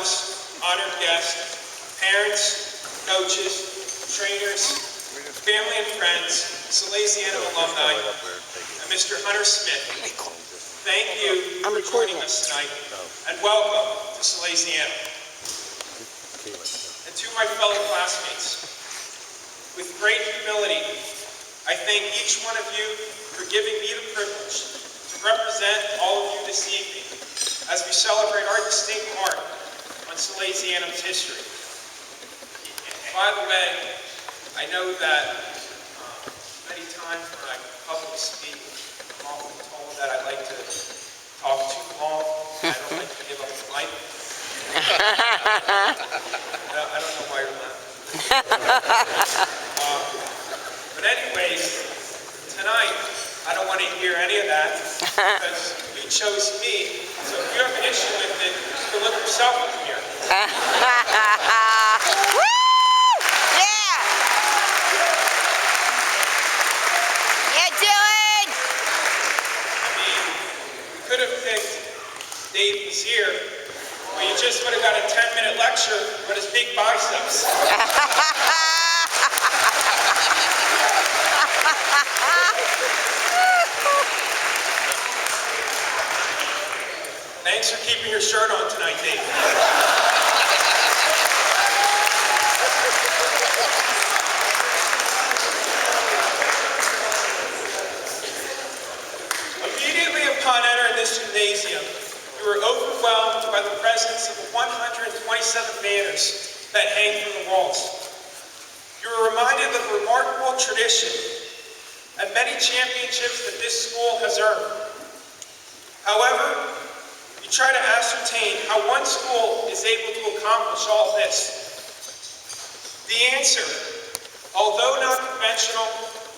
partners, honored guests, parents, coaches, trainers, family and friends, Salesianum alumni, and Mr. Hunter Smith. Thank you for joining us tonight, and welcome to Salesianum. And to my fellow classmates, with great humility, I thank each one of you for giving me the privilege to represent all of you this evening as we celebrate our distinct mark on Salesianum's history. By the way, I know that many times when I publicly speak, I'm often told that I like to talk too long. I don't like to give up the mic. I don't know why you're laughing. But anyways, tonight, I don't want to hear any of that because you chose me. So if you have an issue with it, you can look yourself in the mirror. Woo! Yeah! Yeah, Dylan! I mean, we could have picked Dave Vizier, but you just would have got a 10-minute lecture on his big biceps. Thanks for keeping your shirt on tonight, Dave. Immediately upon entering this gymnasium, we were overwhelmed by the presence of the 127 banners that hang from the walls. You were reminded of the remarkable tradition and many championships that this school has earned. However, you try to ascertain how one school is able to accomplish all this. The answer, although not conventional,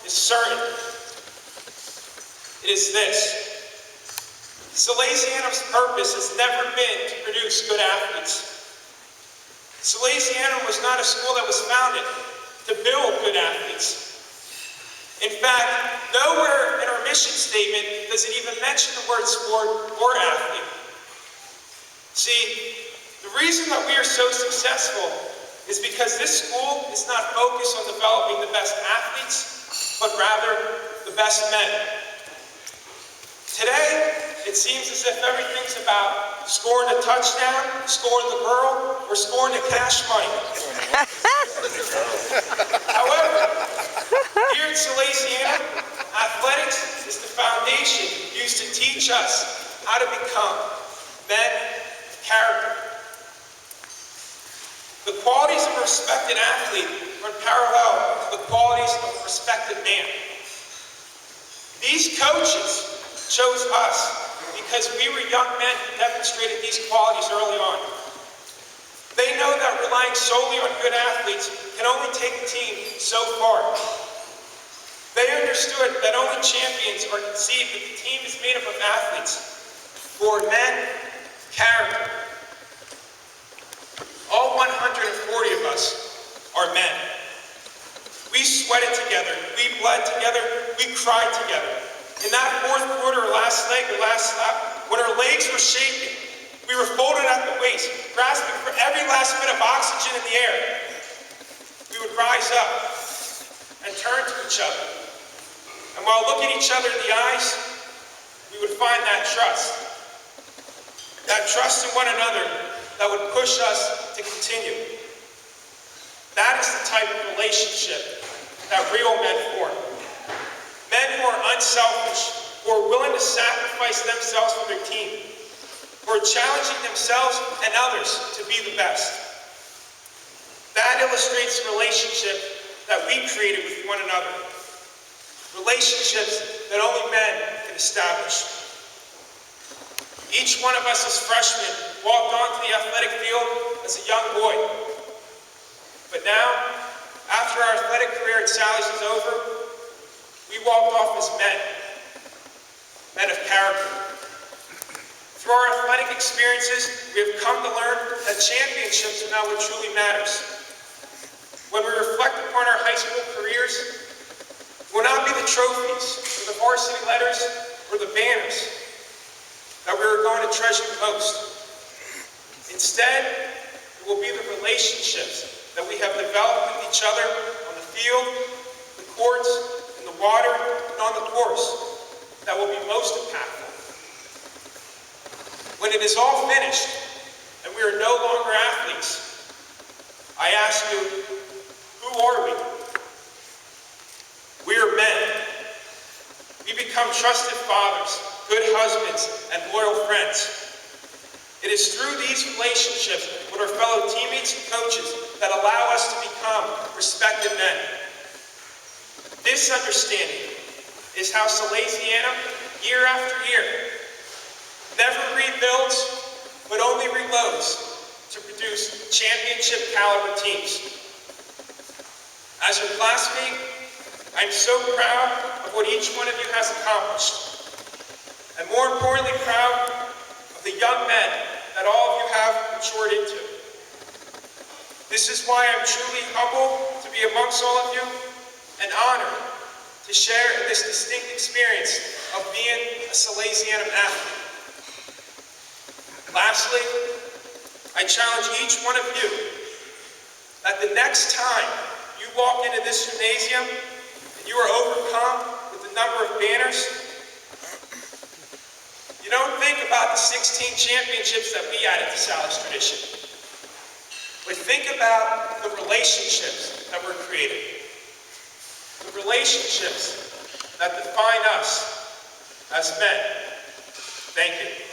is certain. It is this. Salesianum's purpose has never been to produce good athletes. Salesianum was not a school that was founded to build good athletes. In fact, nowhere in our mission statement does it even mention the word sport or athlete. See, the reason that we are so successful is because this school is not focused on developing the best athletes, but rather the best men. Today, it seems as if everything's about scoring a touchdown, scoring the girl, or scoring the cash money. However, here at Salesianum, athletics is the foundation used to teach us how to become men of character. The qualities of a respected athlete run parallel to the qualities of a respected man. These coaches chose us because we were young men who demonstrated these qualities early on. They know that relying solely on good athletes can only take a team so far. They understood that only champions are conceived that the team is made up of athletes who are men of character. All 140 of us are men. We sweated together, we bled together, we cried together. In that fourth quarter, or last leg, or last lap, when our legs were shaking, we were folded at the waist, grasping for every last bit of oxygen in the air. We would rise up and turn to each other. And while looking each other in the eyes, we would find that trust in one another that would push us to continue. That is the type of relationship that real men form. Men who are unselfish, who are willing to sacrifice themselves for their team, who are challenging themselves and others to be the best. That illustrates the relationship that we created with one another. Relationships that only men can establish. Each one of us as freshmen walked onto the athletic field as a young boy. But now, after our athletic career at Sally's is over, we walked off as men of character. Through our athletic experiences, we have come to learn that championships are not what truly matters. When we reflect upon our high school careers, it will not be the trophies, or the varsity letters, or the banners that we are going to treasure the most. Instead, it will be the relationships that we have developed with each other on the field, the courts, in the water, and on the course that will be most impactful. When it is all finished and we are no longer athletes, I ask you, who are we? We are men. We become trusted fathers, good husbands, and loyal friends. It is through these relationships with our fellow teammates and coaches that allow us to become respected men. This understanding is how Salesianum, year after year, never rebuilds, but only reloads to produce championship caliber teams. As your classmate, I'm so proud of what each one of you has accomplished, and more importantly, proud of the young men that all of you have matured into. This is why I'm truly humbled to be amongst all of you and honored to share in this distinct experience of being a Salesianum athlete. Lastly, I challenge each one of you that the next time you walk into this gymnasium and you are overcome with the number of banners, you don't think about the 16 championships that we added to Sal's tradition, but think about the relationships that were created, the relationships that define us as men. Thank you.